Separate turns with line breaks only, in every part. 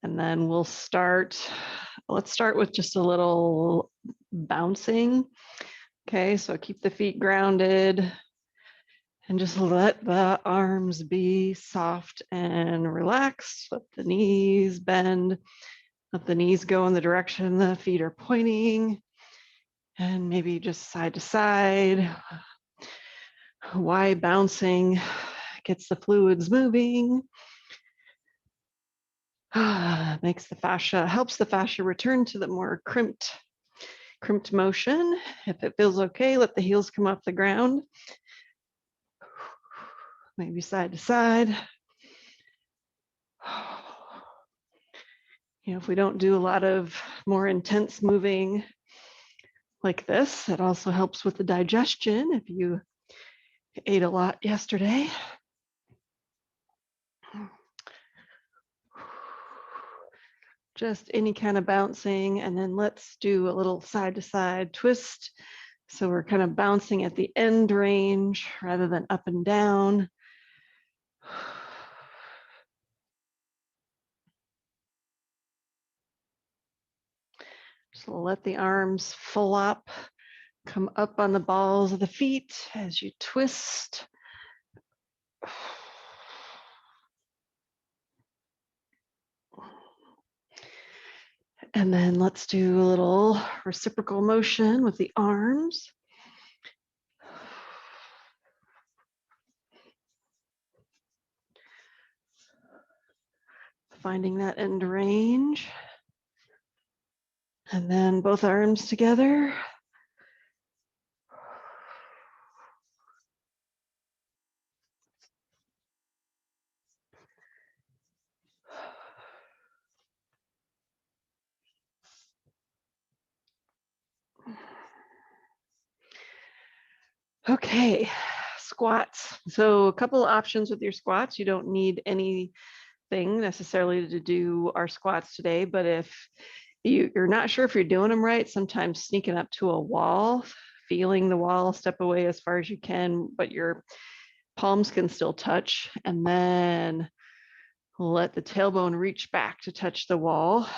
And then let's start with just a little bouncing. Okay, so keep the feet grounded and just let the arms be soft and relaxed. Let the knees bend, let the knees go in the direction the feet are pointing, and maybe just side to side. Why bouncing gets the fluids moving. Makes the fascia, helps the fascia return to the more crimped motion. If it feels okay, let the heels come off the ground. Maybe side to side. You know, if we don't do a lot of more intense moving like this, it also helps with the digestion if you ate a lot yesterday. Just any kind of bouncing, and then let's do a little side to side twist. So we're kind of bouncing at the end range rather than up and down. So let the arms flop, come up on the balls of the feet as you twist. And then let's do a little reciprocal motion with the arms. Finding that end range. And then both arms together. Okay, squats. So a couple of options with your squats. You don't need anything necessarily to do our squats today, but if you're not sure if you're doing them right, sometimes sneaking up to a wall, feeling the wall, step away as far as you can, but your palms can still touch, and then let the tailbone reach back to touch the wall.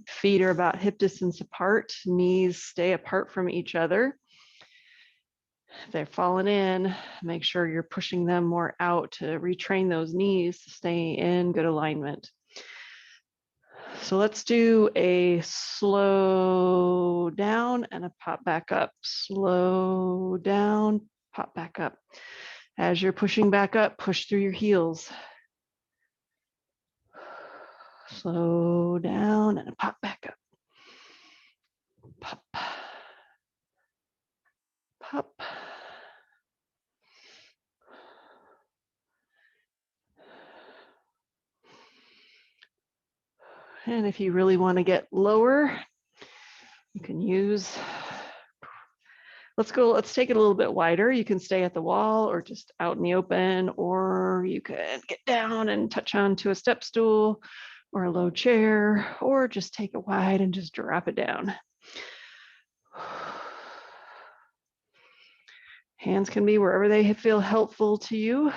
Feet are about hip distance apart, knees stay apart from each other. If they're falling in, make sure you're pushing them more out to retrain those knees to stay in good alignment. So let's do a slow down and a pop back up. Slow down, pop back up. As you're pushing back up, push through your heels. Slow down and a pop back up. Pop. Pop. And if you really want to get lower, you can use, let's take it a little bit wider. You can stay at the wall or just out in the open, or you can get down and touch onto a step stool or a low chair, or just take it wide and just drop it down. Hands can be wherever they feel helpful to you.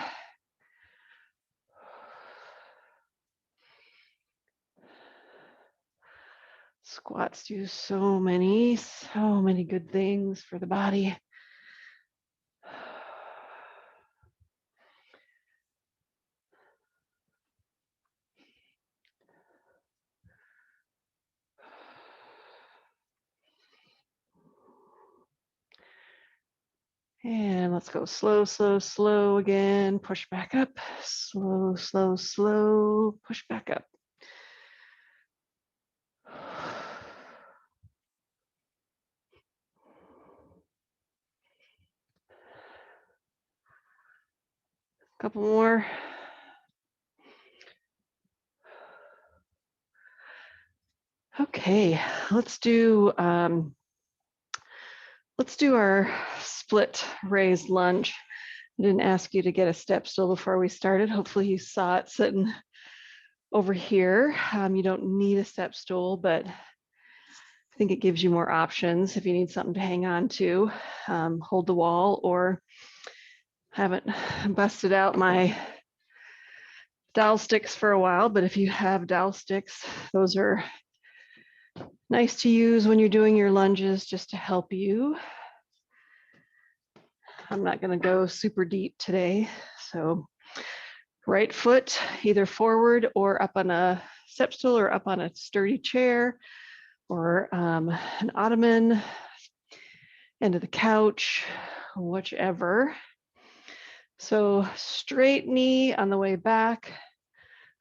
Squats do so many good things for the body. And let's go slow, slow, slow again. Push back up. Slow, slow, slow. Push back up. Couple more. Okay, let's do our split raised lunge. I didn't ask you to get a step stool before we started. Hopefully you saw it sitting over here. You don't need a step stool, but I think it gives you more options if you need something to hang on to, hold the wall, or haven't busted out my dowel sticks for a while, but if you have dowel sticks, those are nice to use when you're doing your lunges just to help you. I'm not going to go super deep today. So right foot either forward or up on a step stool or up on a sturdy chair or an ottoman, end of the couch, whichever. So straight knee on the way back,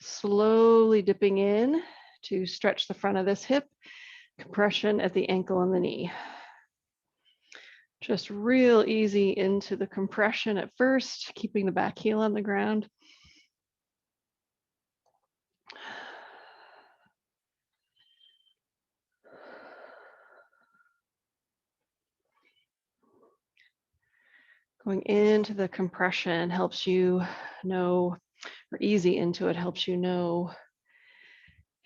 slowly dipping in to stretch the front of this hip, compression at the ankle and the knee. Just real easy into the compression at first, keeping the back heel on the ground. Going into the compression helps you know, or easy into it helps you know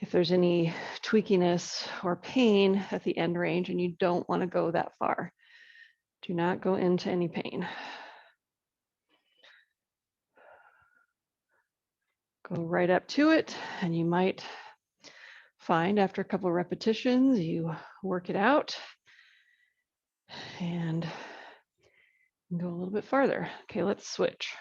if there's any tweakiness or pain at the end range, and you don't want to go that far. Do not go into any pain. Go right up to it, and you might find after a couple of repetitions, you work it out and go a little bit farther. Okay, let's switch.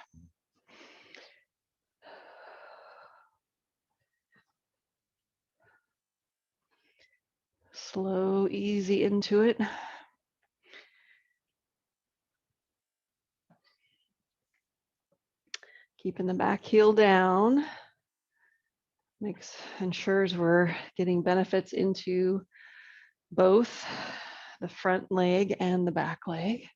Slow, easy into it. Keeping the back heel down. Ensures we're getting benefits into both the front leg and the back leg.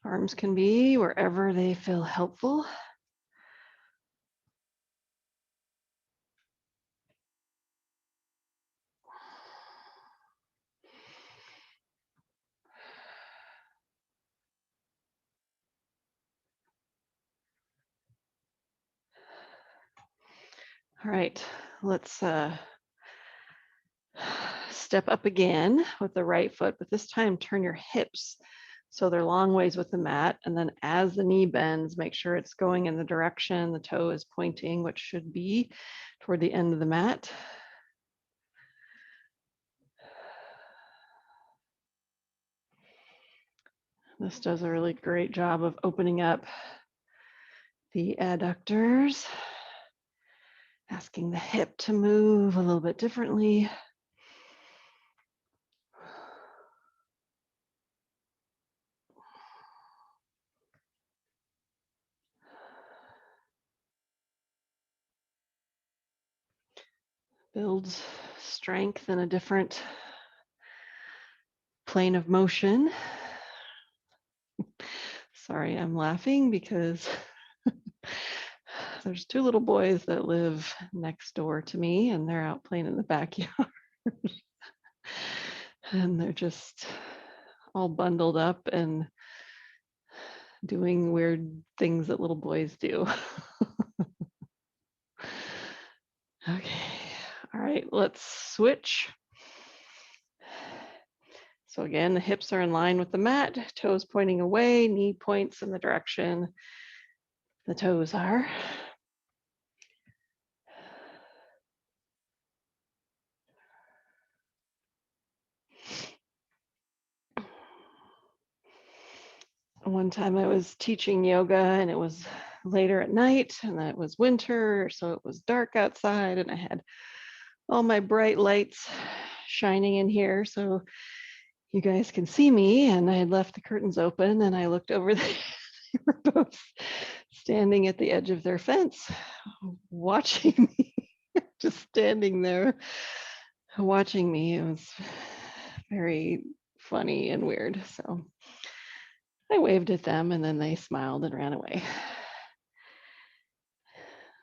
Arms can be wherever they feel helpful. All right, let's step up again with the right foot, but this time turn your hips so they're long ways with the mat. And then as the knee bends, make sure it's going in the direction the toe is pointing, which should be toward the end of the mat. This does a really great job of opening up the adductors, asking the hip to move a little bit differently. Builds strength in a different plane of motion. Sorry, I'm laughing because there's two little boys that live next door to me and they're out playing in the backyard. And they're just all bundled up and doing weird things that little boys do. Okay, all right, let's switch. So again, the hips are in line with the mat, toes pointing away, knee points in the direction the toes are. One time I was teaching yoga and it was later at night and it was winter, so it was dark outside and I had all my bright lights shining in here so you guys can see me, and I had left the curtains open and I looked over there. They were both standing at the edge of their fence watching me, just standing there watching me. It was very funny and weird. So I waved at them and then they smiled and ran away.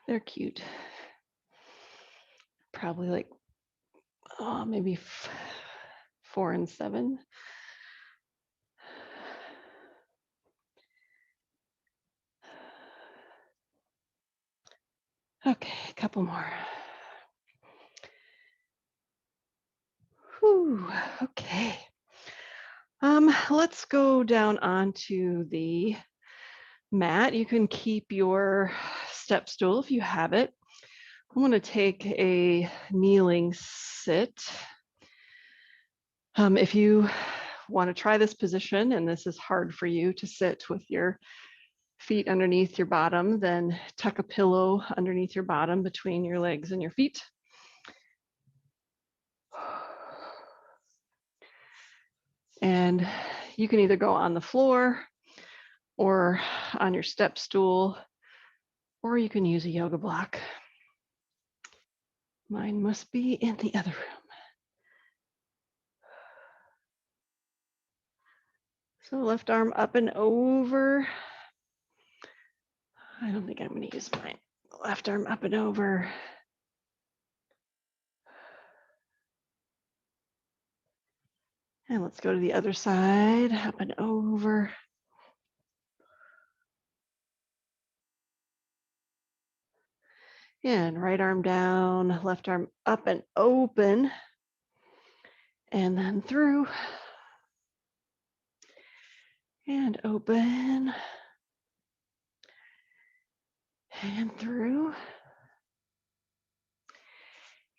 They're cute. Probably like, oh, maybe 4 and 7. Okay, a couple more. Whew, okay. Let's go down onto the mat. You can keep your step stool if you have it. I'm going to take a kneeling sit. If you want to try this position and this is hard for you to sit with your feet underneath your bottom, then tuck a pillow underneath your bottom between your legs and your feet. And you can either go on the floor or on your step stool, or you can use a yoga block. Mine must be in the other room. So left arm up and over. I don't think I'm going to use mine. Left arm up and over. And let's go to the other side, up and over. And right arm down, left arm up and open. And then through. And open. And through.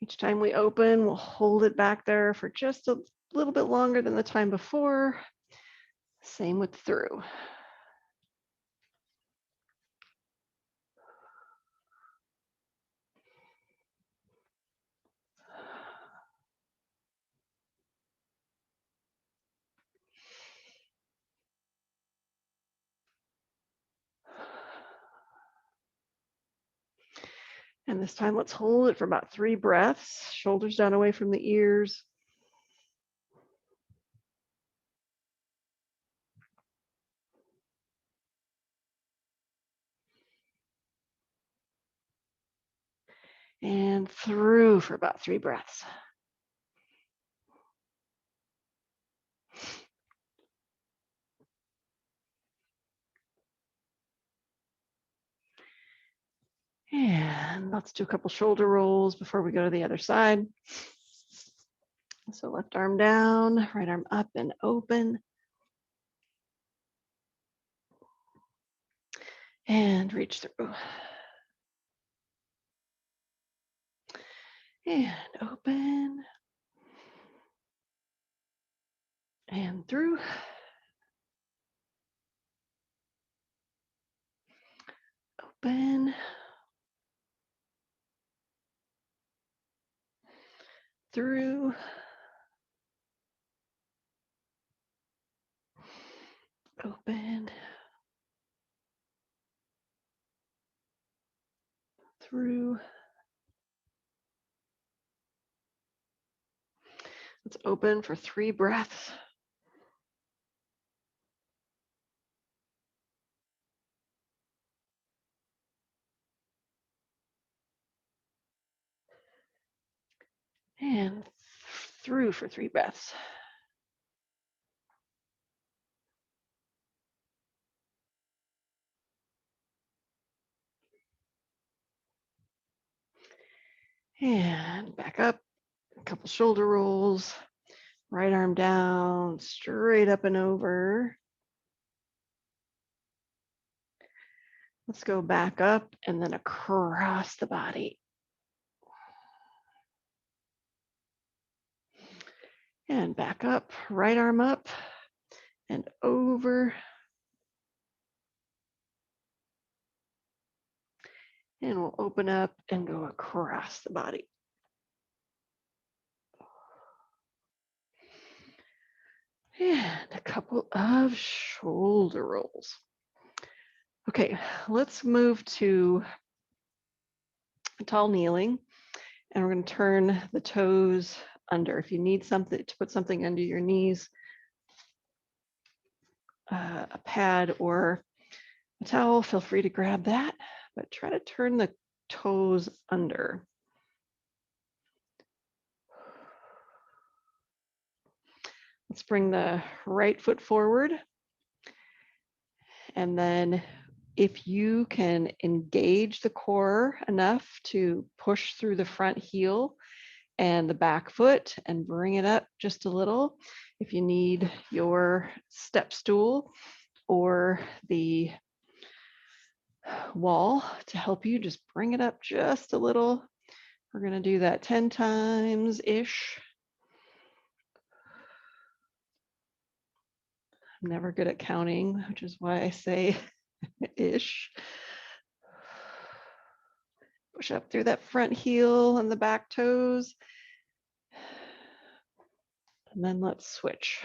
Each time we open, we'll hold it back there for just a little bit longer than the time before. Same with through. And this time, let's hold it for about 3 breaths, shoulders down away from the ears. And through for about 3 breaths. And let's do a couple shoulder rolls before we go to the other side. So left arm down, right arm up and open. And reach through. And open. And through. Open. Through. Open. Through. Let's open for 3 breaths. And through for 3 breaths. And back up, a couple shoulder rolls, right arm down, straight up and over. Let's go back up and then across the body. And back up, right arm up and over. And we'll open up and go across the body. And a couple of shoulder rolls. Okay, let's move to tall kneeling. And we're going to turn the toes under. If you need something to put something under your knees, a pad or a towel, feel free to grab that, but try to turn the toes under. Let's bring the right foot forward. And then if you can engage the core enough to push through the front heel and the back foot and bring it up just a little. If you need your step stool or the wall to help you, just bring it up just a little. We're going to do that 10 times-ish. I'm never good at counting, which is why I say ish. Push up through that front heel and the back toes. And then let's switch.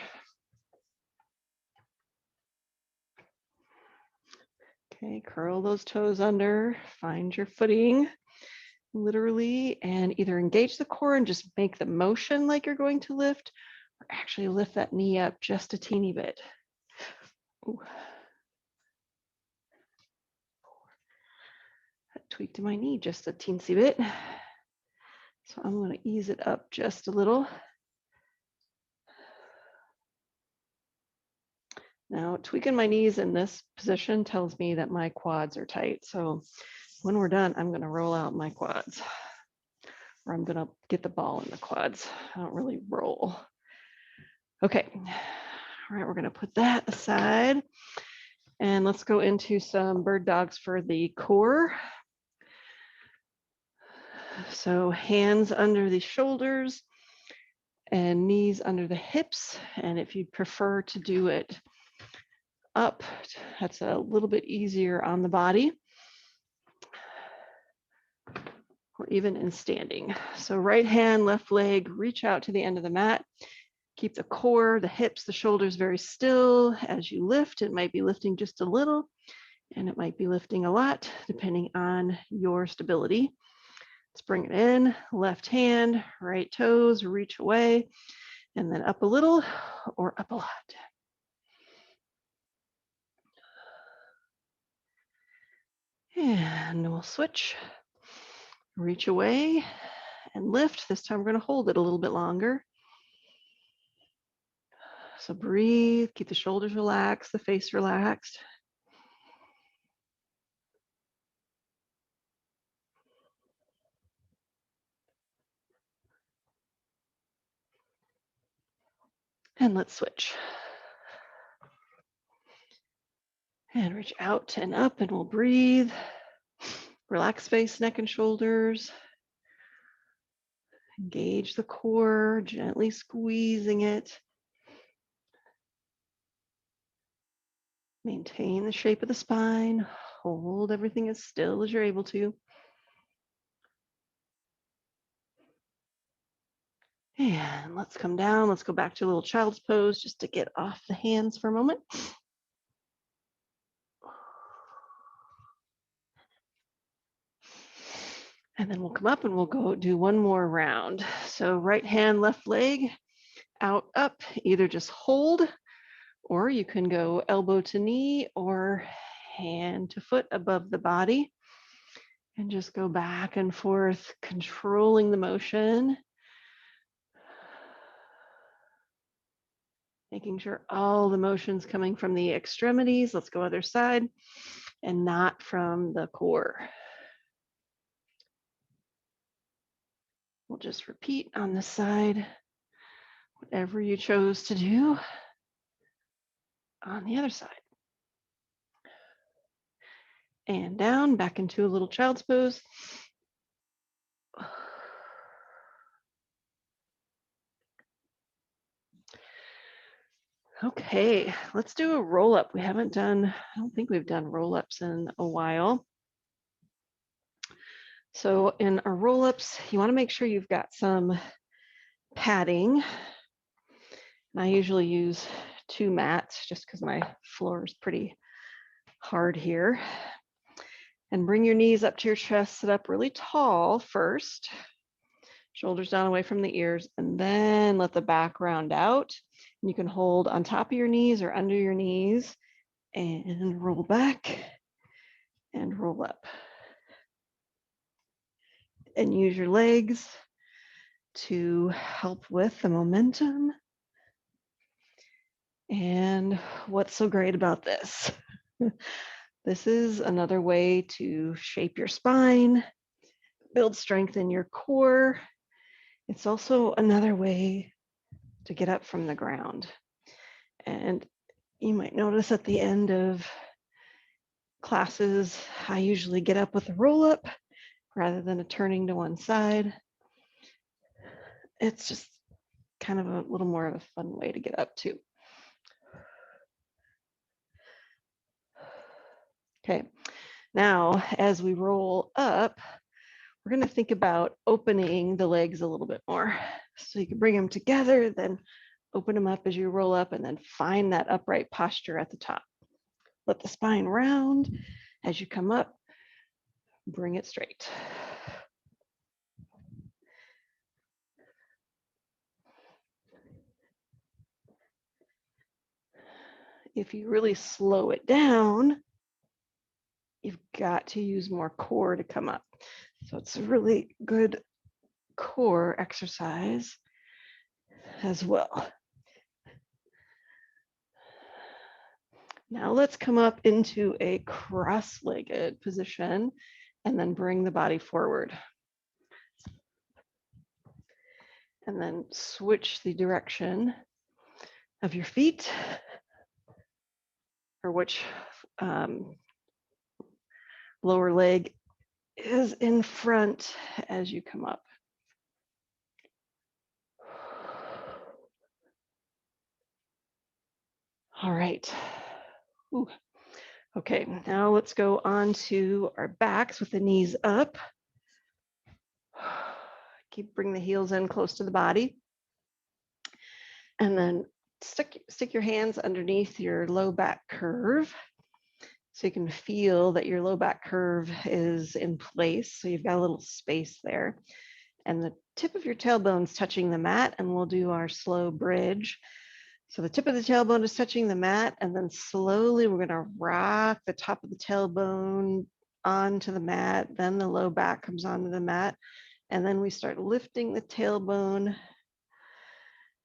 Okay, curl those toes under, find your footing, literally, and either engage the core and just make the motion like you're going to lift, or actually lift that knee up just a teeny bit. Ooh. I tweaked my knee just a teensy bit. So I'm going to ease it up just a little. Now, tweaking my knees in this position tells me that my quads are tight. So when we're done, I'm going to roll out my quads, or I'm going to get the ball in the quads. I don't really roll. Okay. All right, we're going to put that aside. And let's go into some bird dogs for the core. So hands under the shoulders and knees under the hips. And if you'd prefer to do it up, that's a little bit easier on the body, or even in standing. So right hand, left leg, reach out to the end of the mat. Keep the core, the hips, the shoulders very still. As you lift, it might be lifting just a little, and it might be lifting a lot, depending on your stability. Let's bring it in, left hand, right toes, reach away, and then up a little or up a lot. And we'll switch, reach away and lift. This time we're going to hold it a little bit longer. So breathe, keep the shoulders relaxed, the face relaxed. And let's switch. And reach out and up, and we'll breathe. Relax face, neck, and shoulders. Engage the core, gently squeezing it. Maintain the shape of the spine. Hold everything as still as you're able to. And let's come down. Let's go back to a little child's pose just to get off the hands for a moment. And then we'll come up and we'll go do one more round. So right hand, left leg, out, up, either just hold, or you can go elbow to knee or hand to foot above the body. And just go back and forth, controlling the motion. Making sure all the motion's coming from the extremities. Let's go other side, and not from the core. We'll just repeat on this side, whatever you chose to do on the other side. And down, back into a little child's pose. Okay, let's do a roll-up. I don't think we've done roll-ups in a while. So in our roll-ups, you want to make sure you've got some padding. And I usually use 2 mats just because my floor is pretty hard here. And bring your knees up to your chest, sit up really tall first. Shoulders down away from the ears, and then let the back round out. And you can hold on top of your knees or under your knees and roll back and roll up. And use your legs to help with the momentum. And what's so great about this? This is another way to shape your spine, build strength in your core. It's also another way to get up from the ground. And you might notice at the end of classes, I usually get up with a roll up rather than a turning to one side. It's just kind of a little more of a fun way to get up too. Okay, now as we roll up, we're going to think about opening the legs a little bit more. So you can bring them together, then open them up as you roll up, and then find that upright posture at the top. Let the spine round as you come up, bring it straight. If you really slow it down, you've got to use more core to come up. So it's a really good core exercise as well. Now let's come up into a cross-legged position and then bring the body forward. And then switch the direction of your feet, or which lower leg is in front as you come up. All right. Ooh. Okay, now let's go on to our backs with the knees up. Bring the heels in close to the body. And then stick your hands underneath your low back curve. So you can feel that your low back curve is in place. So you've got a little space there. And the tip of your tailbone's touching the mat, and we'll do our slow bridge. So the tip of the tailbone is touching the mat, and then slowly we're going to rock the top of the tailbone onto the mat. Then the low back comes onto the mat, and then we start lifting the tailbone,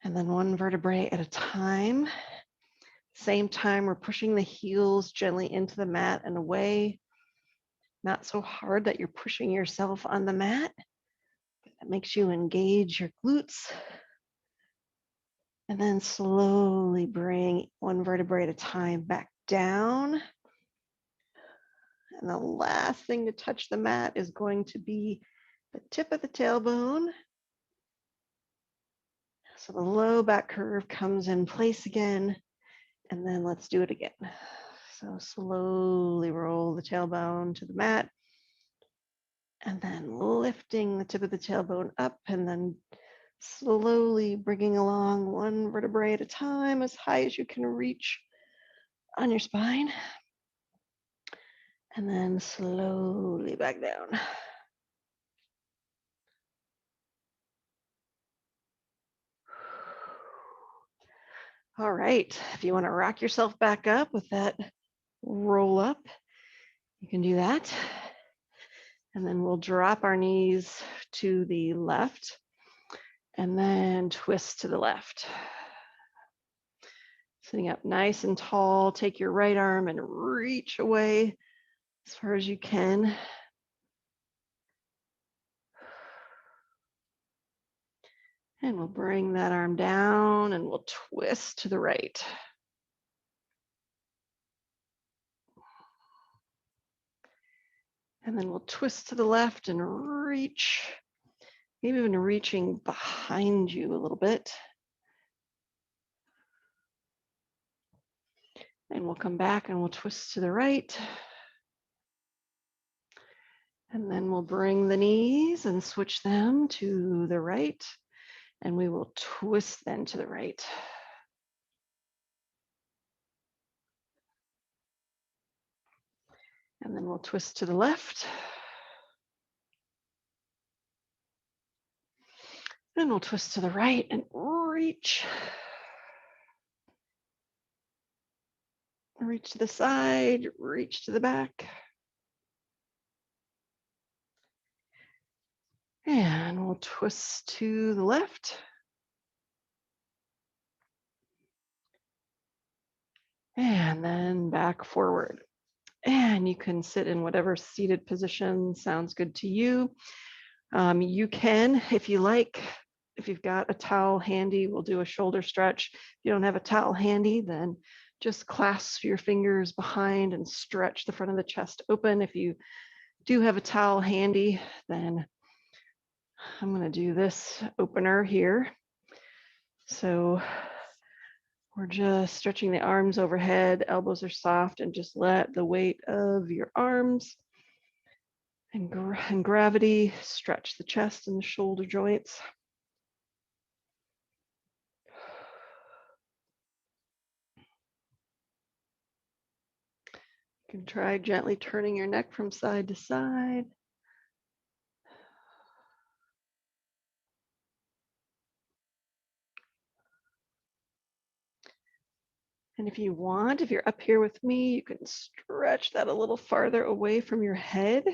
and then one vertebrae at a time. Same time, we're pushing the heels gently into the mat and away. Not so hard that you're pushing yourself on the mat. That makes you engage your glutes. And then slowly bring one vertebrae at a time back down. And the last thing to touch the mat is going to be the tip of the tailbone. So the low back curve comes in place again. And then let's do it again. So slowly roll the tailbone to the mat. And then lifting the tip of the tailbone up, and then slowly bringing along one vertebrae at a time as high as you can reach on your spine. And then slowly back down. All right, if you want to rock yourself back up with that roll up, you can do that. And then we'll drop our knees to the left and then twist to the left. Sitting up nice and tall, take your right arm and reach away as far as you can. And we'll bring that arm down and we'll twist to the right. And then we'll twist to the left and reach, maybe even reaching behind you a little bit. And we'll come back and we'll twist to the right. And then we'll bring the knees and switch them to the right. And we will twist then to the right. And then we'll twist to the left. And we'll twist to the right and reach. Reach to the side, reach to the back. And we'll twist to the left. And then back forward. And you can sit in whatever seated position sounds good to you. You can, if you like, if you've got a towel handy, we'll do a shoulder stretch. If you don't have a towel handy, then just clasp your fingers behind and stretch the front of the chest open. If you do have a towel handy, then I'm going to do this opener here. So we're just stretching the arms overhead, elbows are soft, and just let the weight of your arms and gravity stretch the chest and the shoulder joints. You can try gently turning your neck from side to side. And if you want, if you're up here with me, you can stretch that a little farther away from your head.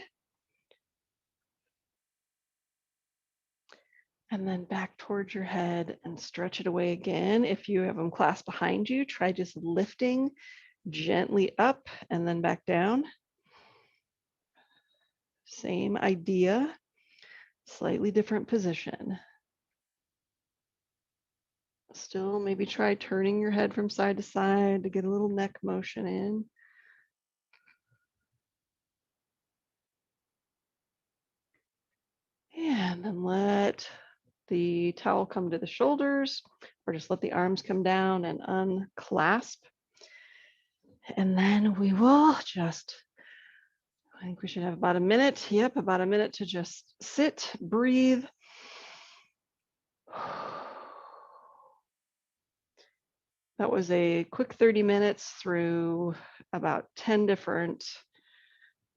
And then back towards your head and stretch it away again. If you have them clasped behind you, try just lifting gently up and then back down. Same idea, slightly different position. Still, maybe try turning your head from side to side to get a little neck motion in. And then let the towel come to the shoulders, or just let the arms come down and unclasp. And then we will just, I think we should have about a minute. Yep, about a minute to just sit, breathe. That was a quick 30 minutes through about 10 different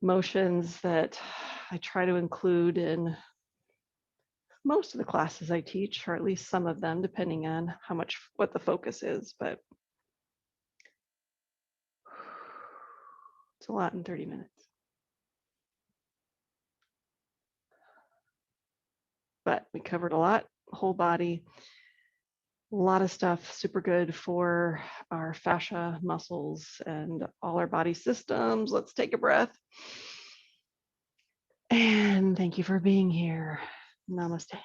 motions that I try to include in most of the classes I teach, or at least some of them, depending on what the focus is, but it's a lot in 30 minutes. But we covered a lot, whole body, a lot of stuff, super good for our fascia muscles and all our body systems. Let's take a breath. And thank you for being here. Namaste.